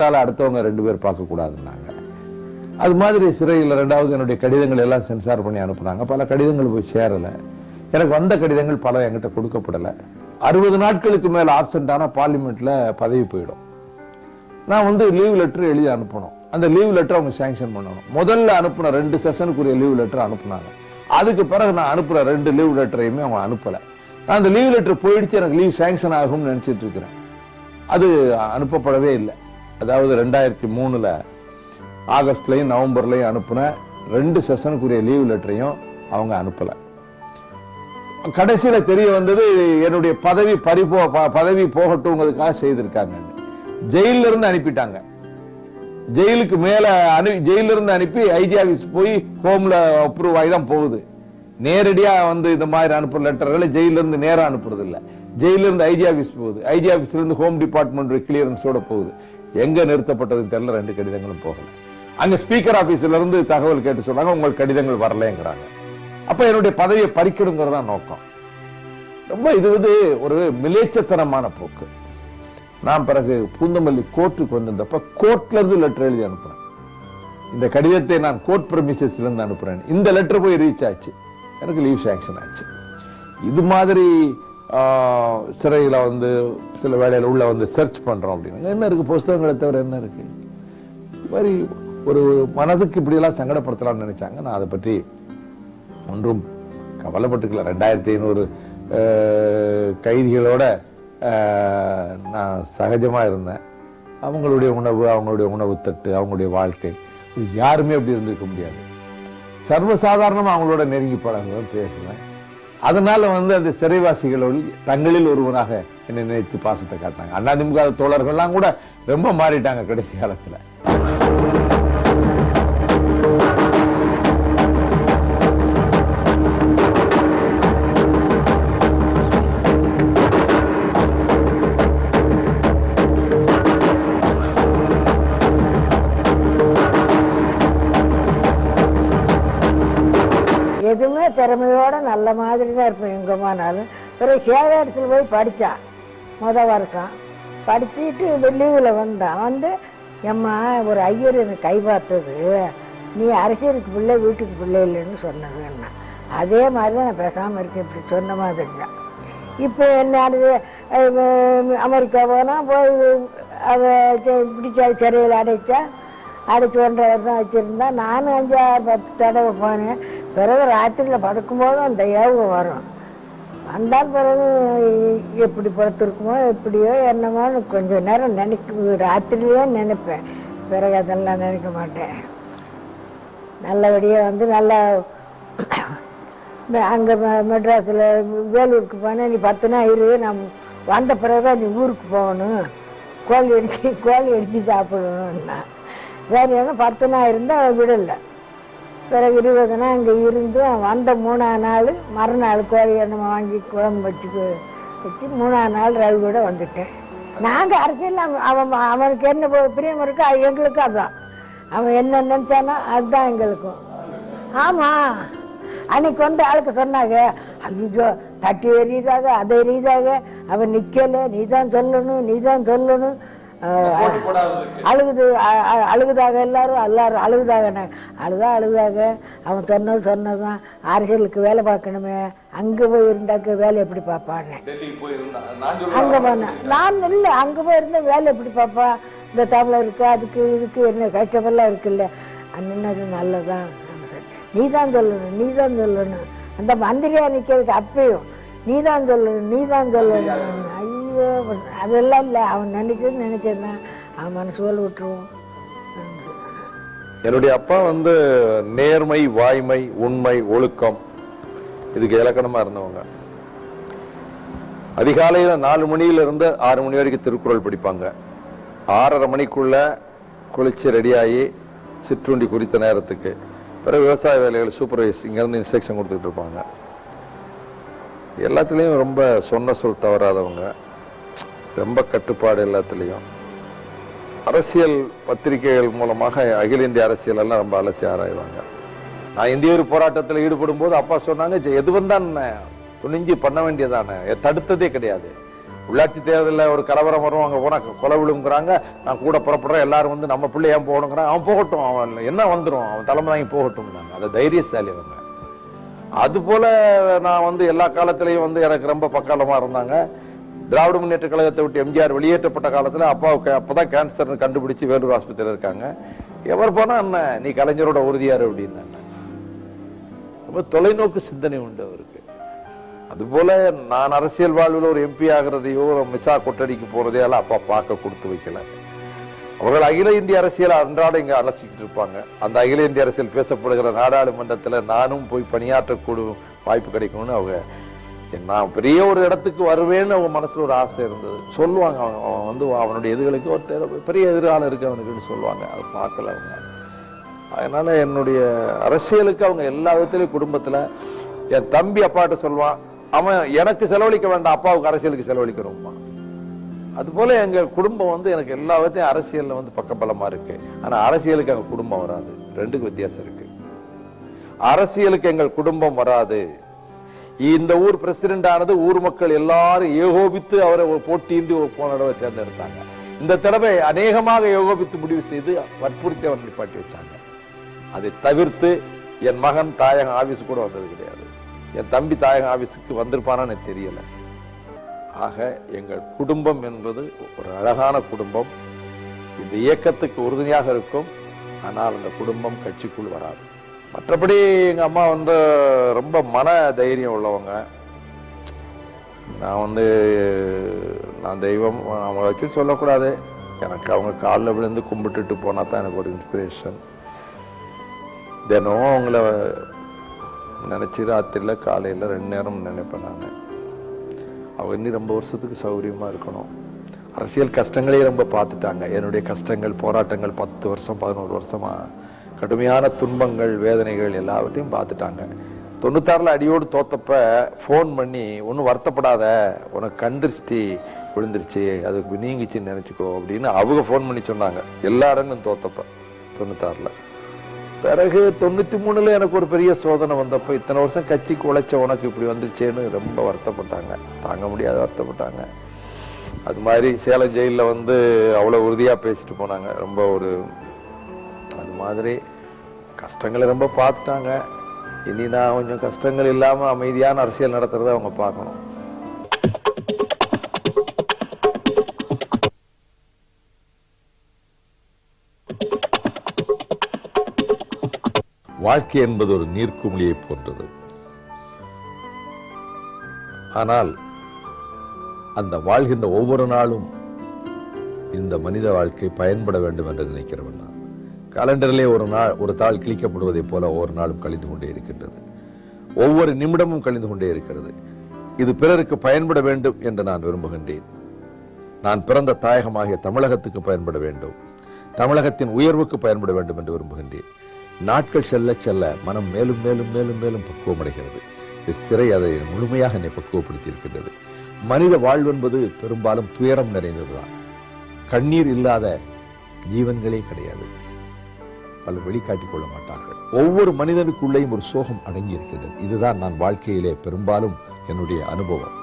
கேமரால அடுத்தவங்க 2 பேர் பார்க்கக்கூடாதுன்னாங்க. அது மாதிரி சிறையில் 2வது என்னுடைய கடிதங்கள் எல்லாம் சென்சார் பண்ணி அனுப்புனாங்க. பல கடிதங்கள் போய் சேரலை. எனக்கு வந்த கடிதங்கள் பல என்கிட்ட கொடுக்கப்படலை. 60 நாட்களுக்கு மேல ஆப்சென்ட் ஆனா பார்லிமெண்ட்ல பதவி போயிடும். நான் லீவ் லெட்டர் எழுதி அனுப்பணும். அந்த லீவ் லெட்டர் அவங்க சாங்ஷன் பண்ணணும். முதல்ல அனுப்புன 2 செஷனுக்குரிய லீவ் லெட்டர் அனுப்புனாங்க. அதுக்கு பிறகு நான் அனுப்புற 2 லீவ் லெட்டரையுமே அவங்க அனுப்பல. நான் அந்த லீவ் லெட்டர் போயிடுச்சு, எனக்கு லீவ் சாங்ஷன் ஆகும்னு நினைச்சிட்டு இருக்கிறேன். அது அனுப்பப்படவே இல்லை. அதாவது 2003 ஆகஸ்ட்லயும் நவம்பர்லயும் அனுப்புன 2 செஷனுக்குரிய லீவ் லெட்டரையும் அவங்க அனுப்பல. கடைசியில தெரிய வந்தது என்னுடைய பதவி போகட்டும்ங்கிறதுக்காக செய்திருக்காங்க. ஜெயில இருந்து அனுப்பிட்டாங்க. ஜெயிலுக்கு மேல ஜெயில இருந்து அனுப்பி ஐஜி ஆபீஸ் போய் ஹோம்ல அப்ரூவ் ஆகி தான் போகுது. நேரடியா இந்த மாதிரி அனுப்புற லெட்டர்களை ஜெயில இருந்து நேரா அனுப்புறது இல்ல. ஜெயில இருந்து ஐஜி ஆபீஸ் போகுது. ஐஜி ஆபீஸ்ல இருந்து ஹோம் டிபார்ட்மெண்ட் கிளியரன்ஸோட போகுது. எங்க நிறுத்தப்பட்டதுன்னு தெரியல. 2 கடிதங்களும் போகல. அங்க ஸ்பீக்கர் ஆபீஸ்ல இருந்து தகவல் கேட்டு சொன்னாங்க, உங்கள் கடிதங்கள் வரலங்கிறாங்க. அப்ப என்னுடைய பதவியை பறிக்கணுங்கிறதா நோக்கம். ரொம்ப இது ஒரு மிலேச்சத்தனமான போக்கு. நான் பிறகு பூந்தமல்லி கோர்ட்டுக்கு வந்திருந்தப்ப கோர்ட்ல இருந்து லெட்டர் எழுதி அனுப்புறேன். இந்த கடிதத்தை நான் கோர்ட் பிரமிசஸ்ல இருந்து அனுப்புறேன். இந்த லெட்டர் போய் ரீச் ஆச்சு, எனக்கு லீவ் சாங்ஷன் ஆச்சு. இது மாதிரி சிறையில சில வேலையில உள்ள சர்ச் பண்றோம் அப்படின்னு என்ன இருக்கு, புஸ்தகங்களை தவிர என்ன இருக்கு? மாதிரி ஒரு மனதுக்கு இப்படி எல்லாம் சங்கடப்படுத்தலாம்னு நினைச்சாங்க. நான் அதை பற்றி ஒன்றும் கவலைப்பட்டுக்கல. 2500 கைதிகளோட நான் சகஜமா இருந்தேன். அவங்களுடைய உணவு, அவங்களுடைய உணவு தட்டு, அவங்களுடைய வாழ்க்கை, யாருமே அப்படி இருந்திருக்க முடியாது. சர்வசாதாரணமா அவங்களோட நெருங்கி பழகுவேன், பேசுவேன். அதனால அந்த சிறைவாசிகளோடு தங்களில் ஒருவனாக என்னை நினைத்து பாசத்தை காட்டினாங்க. அதிமுக தோழர்கள்லாம் கூட ரொம்ப மாறிட்டாங்க கடைசி காலத்துல. எதுவுமே திறமையோட நல்ல மாதிரி தான் இருப்பேன் எங்க போனாலும். பிறகு சேதாரத்தில் போய் படித்தான். வருஷம் படிச்சுட்டு லீவில் வந்தான். எம்மா ஒரு ஐயர் எனக்கு கை பார்த்தது, நீ அரசியலுக்கு பிள்ளை வீட்டுக்கு பிள்ளை இல்லைன்னு சொன்னதுன்னா அதே மாதிரி தான் நான் பேசாமல் இருக்கேன். இப்படி சொன்ன மாதிரி தான். இப்போ என்ன அமெரிக்கா போனால் போய் அதை பிடிச்சா சிறையில் அடைச்சு 1.5 வருஷம் வச்சுருந்தா. நானும் 5-10 தடவை போனேன். பிறகு ராத்திரியில் படுக்கும்போது அந்த ஏவுகம் வரும். வந்தால் பிறகு எப்படி படுத்துருக்குமோ எப்படியோ என்னமோன்னு கொஞ்சம் நேரம் ராத்திரிலேயே நினைப்பேன். பிறகு அதெல்லாம் நினைக்க மாட்டேன். நல்லபடியாக நல்லா அங்கே மெட்ராஸில் வேலூருக்கு போனேன். நீ 10 நாள் இரு, நான் வந்த பிறகுதான் நீ ஊருக்கு போகணும், கோழி அடித்து சாப்பிடணும்னா. சரி, 10 நாள் இருந்தால் விடலை. பிறகு 20 நாள் அங்கே இருந்து வந்த 3ஆம் நாள் மறுநாள் கோழி நம்ம வாங்கி குழம்பு வச்சு 3ஆம் நாள் ரவியோட வந்துட்டேன். நாங்கள் அரசியல் அவனுக்கு என்ன பிரியம் இருக்கோ எங்களுக்கும் அதுதான். அவன் என்ன நினைச்சானோ அதுதான் எங்களுக்கும். ஆமாம், அன்னைக்கு ஆளுக்கு சொன்னாங்க, ஐயோ தட்டி எறியதாக அதை எறியதாக, அவன் நிற்கலை, நீ தான் சொல்லணும் அழுகுதாக எல்லாரும் அழுகுதாக. அழுதாக அவன் சொன்னதுதான் அரசியலுக்கு வேலை பார்க்கணுமே, அங்கே போய் இருந்தாக்க வேலை எப்படி பார்ப்பான்னு. அங்கே போனேன் நான் இல்லை, அங்கே போய் இருந்தா வேலை எப்படி பார்ப்பா? இந்த தமிழருக்கு அதுக்கு இதுக்கு என்ன கஷ்டமெல்லாம் இருக்குல்ல. அண்ணது நல்லதான். நீ தான் சொல்லணும். அந்த மந்திரியா நிற்கிறதுக்கு அப்பயும் நீ தான் சொல்லணும். ஐயோ, அதெல்லாம் இல்லை. அவன் நினைச்சதுதான் அவன் மனசுல விட்டுருவோம். என்னுடைய அப்பா நேர்மை, வாய்மை, உண்மை, ஒழுக்கம் இதுக்கு இலக்கணமா இருந்தவங்க. அதிகாலையில 4 மணியிலிருந்து 6 மணி வரைக்கும் திருக்குறள் படிப்பாங்க. 6:30 மணிக்குள்ள குளிச்சு ரெடியாகி சிற்றுண்டி குறித்த நேரத்துக்கு பிறகு விவசாய வேலைகள் சூப்பர்வைஸ் இங்கிருந்து இன்ஸ்ட்ரக்ஷன் கொடுத்துட்டு இருப்பாங்க. எல்லாத்துலேயும் ரொம்ப சொன்ன சொல் தவறாதவங்க, ரொம்ப கட்டுப்பாடு எல்லாத்துலேயும். அரசியல் பத்திரிகைகள் மூலமாக அகில இந்திய அரசியல் எல்லாம் ரொம்ப அலசி ஆராய்வாங்க. நான் இந்திய ஒரு போராட்டத்தில் ஈடுபடும் போது அப்பா சொன்னாங்க, எது வந்தான் துணிஞ்சு பண்ண வேண்டியதானே, தடுத்ததே கிடையாது. உள்ளாட்சி தேர்தலில் ஒரு கலவரம் வரும், அங்க போனா கொலை விழுங்குறாங்க, நான் கூட புறப்படுறேன், எல்லாரும் வந்து நம்ம பிள்ளை ஏன் போகணுங்கிறான், அவன் போகட்டும், அவன் என்ன வந்துடும், அவன் தலைமை வாங்கி போகட்டும். அதை தைரியசாலி அவங்க. அது போல நான் வந்து எல்லா காலத்திலையும் வந்து எனக்கு ரொம்ப பக்காலமா இருந்தாங்க. திராவிட முன்னேற்ற கழகத்தை விட்டு எம்ஜிஆர் வெளியேற்றப்பட்ட காலத்துல அப்பாவுக்கு அப்பதான் கேன்சர் கண்டுபிடிச்சு வேலூர் ஆஸ்பத்திரியில் இருக்காங்க. எவர் போனா என்ன நீ கலைஞரோட உறுதியாரு அப்படின்னு. ரொம்ப தொலைநோக்கு சிந்தனை உண்டு அவருக்கு. அதுபோல நான் அரசியல் வாழ்வில் ஒரு எம்பி ஆகிறதையோ மிசா கொட்டடிக்கு போறதையோ அப்பா பார்க்க கொடுத்து வைக்கல. அவர்கள் அகில இந்திய அரசியல் அன்றாட இங்க அலசிக்கிட்டு இருப்பாங்க. அந்த அகில இந்திய அரசியல் பேசப்படுகிற நாடாளுமன்றத்துல நானும் போய் பணியாற்றக்கூடிய வாய்ப்பு கிடைக்கும்னு அவங்க, நான் பெரிய ஒரு இடத்துக்கு வருவேன்னு அவங்க மனசுல ஒரு ஆசை இருந்தது. சொல்லுவாங்க அவன் வந்து அவனுடைய எதிர்களுக்கு ஒரு பெரிய எதிர்காலம் இருக்கு அவனுக்குன்னு சொல்லுவாங்க. அதை பார்க்கல அவங்க. அதனால என்னுடைய அரசியலுக்கு அவங்க எல்லா விதத்திலையும் குடும்பத்துல, என் தம்பி அப்பாட்ட சொல்லுவான், அவன் எனக்கு செலவழிக்க வேண்டாம், அப்பாவுக்கு அரசியலுக்கு செலவழிக்கிறோம்மா. அது போல எங்க குடும்பம் வந்து எனக்கு எல்லா விதத்தையும் அரசியல்ல வந்து பக்கபலமா இருக்கு. ஆனா அரசியலுக்கு எங்க குடும்பம் வராது. ரெண்டுக்கு வித்தியாசம் இருக்கு. அரசியலுக்கு எங்கள் குடும்பம் வராது. இந்த ஊர் பிரசிடென்ட் ஆனது ஊர் மக்கள் எல்லாரும் ஏகோபித்து அவரை போட்டியின்றி போன தடவை தேர்ந்தெடுத்தாங்க. இந்த தடவை அநேகமாக ஏகோபித்து முடிவு செய்து வற்புறுத்தி அவர் நிப்பாட்டி வச்சாங்க. அதை தவிர்த்து என் மகன் தாயகம் ஆபீஸ் கூட வந்தது கிடையாது. என் தம்பி தாயகம் ஆபீஸுக்கு வந்திருப்பானு எனக்கு தெரியல. ஆக எங்கள் குடும்பம் என்பது ஒரு அழகான குடும்பம். இந்த இயக்கத்துக்கு உறுதுணையாக இருக்கும். ஆனால் அந்த குடும்பம் கட்சிக்குள் வராது. மற்றபடி எங்க அம்மா வந்து ரொம்ப மன தைரியம் உள்ளவங்க. நான் தெய்வம் அவங்கள வச்சு சொல்லக்கூடாது. எனக்கு அவங்க காலில் விழுந்து கும்பிட்டுட்டு போனா தான் எனக்கு ஒரு இன்ஸ்பிரேஷன். தினம் அவங்கள நினைச்சு ராத்திரில காலையில 2 நேரம் நினைப்பேன் நான். அவங்க இன்னும் ரொம்ப வருஷத்துக்கு சௌகரியமா இருக்கணும். அரசியல் கஷ்டங்களே ரொம்ப பார்த்துட்டாங்க. என்னுடைய கஷ்டங்கள், போராட்டங்கள் 10 வருஷம் 11 வருஷமா கடுமையான துன்பங்கள், வேதனைகள் எல்லாவற்றையும் பார்த்துட்டாங்க. 96ல் அடியோடு தோத்தப்ப போன் பண்ணி, ஒன்னும் வருத்தப்படாத, உனக்கு கண்டிருச்சி விழுந்துருச்சு, அதுக்கு நீங்கிச்சுன்னு நினைச்சுக்கோ அப்படின்னு அவங்க போன் பண்ணி சொன்னாங்க. எல்லா இடங்களும் தோத்தப்ப 96ல். பிறகு 93ல எனக்கு ஒரு பெரிய சோதனை வந்தப்ப, இத்தனை வருஷம் கட்சிக்கு உழைச்ச உனக்கு இப்படி வந்துருச்சேன்னு ரொம்ப வருத்தப்பட்டாங்க. தாங்க முடியாத வருத்தப்பட்டாங்க. அது மாதிரி சேலம் ஜெயில வந்து அவ்வளவு உறுதியா பேசிட்டு போனாங்க. ரொம்ப ஒரு அது மாதிரி கஷ்டங்களை ரொம்ப பார்த்துட்டாங்க. இனி நான் கொஞ்சம் கஷ்டங்கள் இல்லாம அமைதியான அரசியல் நடத்துறத அவங்க பார்க்கணும். வாழ்க்கை என்பது ஒரு நீர்க்குமிழியை போன்றது. ஆனால் அந்த வாழ்கின்ற ஒவ்வொரு நாளும் இந்த மனித வாழ்க்கை பயன்பட வேண்டும் என்று நினைக்கிறவன் நான். காலண்டரிலே ஒரு தாள் கிழிக்கப்படுவதை போல ஒவ்வொரு நாளும் கழிந்து கொண்டே இருக்கின்றது. ஒவ்வொரு நிமிடமும் கழிந்து கொண்டே இருக்கிறது. இது பிறருக்கு பயன்பட வேண்டும் என்று நான் விரும்புகின்றேன். நான் பிறந்த தாயகமாகிய தமிழகத்துக்கு பயன்பட வேண்டும், தமிழகத்தின் உயர்வுக்கு பயன்பட வேண்டும் என்று விரும்புகின்றேன். நாட்கள் செல்ல செல்ல மனம் மேலும் மேலும் மேலும் மேலும் பக்குவமடைகிறது. இந்த சிறை அதை முழுமையாக என்னை பக்குவப்படுத்தி இருக்கின்றது. மனித வாழ்வென்பது பெரும்பாலும் துயரம் நிறைந்ததுதான். கண்ணீர் இல்லாத ஜீவன்களே கிடையாது. பலர் வெளிக்காட்டிக் கொள்ள மாட்டார்கள். ஒவ்வொரு மனிதனுக்குள்ளேயும் ஒரு சோகம் அடங்கி இருக்கின்றது. இதுதான் நான் வாழ்க்கையிலே பெரும்பாலும் என்னுடைய அனுபவம்.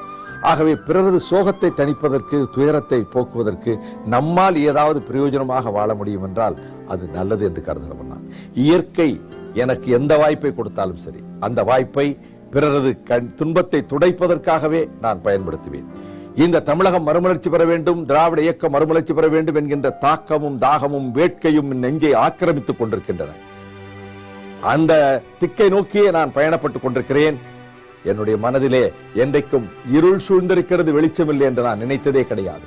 ஆகவே பிறரது சோகத்தை தணிப்பதற்கு, துயரத்தை போக்குவதற்கு நம்மால் ஏதாவது பிரயோஜனமாக வாழ முடியும் என்றால் அது நல்லது என்று கருதுகிறவன் நான். இயற்கை எனக்கு எந்த வாய்ப்பை கொடுத்தாலும் சரி, அந்த வாய்ப்பை பிறரது துன்பத்தை துடைப்பதற்காகவே நான் பயன்படுத்துவேன். இந்த தமிழகம் மறுமலர்ச்சி பெற வேண்டும், திராவிட இயக்கம் மறுமலர்ச்சி பெற வேண்டும் என்கின்ற தாக்கமும் தாகமும் வேட்கையும் நெஞ்சை ஆக்கிரமித்துக் கொண்டிருக்கின்றன. அந்த திக்கை நோக்கியே நான் பயணப்பட்டுக் கொண்டிருக்கிறேன். என்னுடைய மனதிலே என்றைக்கும் இருள் சூழ்ந்திருக்கிறது, வெளிச்சமில்லை என்று நான் நினைத்ததே கிடையாது.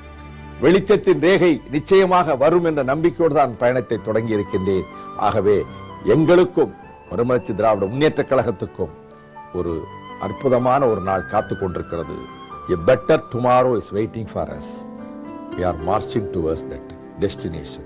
வெளிச்சத்தின் ரேகை நிச்சயமாக வரும் என்ற நம்பிக்கையோடு தான் பயணத்தை தொடங்கி இருக்கின்றேன். ஆகவே எங்களுக்கும் மறுமலர்ச்சி திராவிட முன்னேற்ற கழகத்துக்கும் ஒரு அற்புதமான ஒரு நாள் காத்துக் கொண்டிருக்கிறது. A better tomorrow is waiting for us. We are marching towards that destination.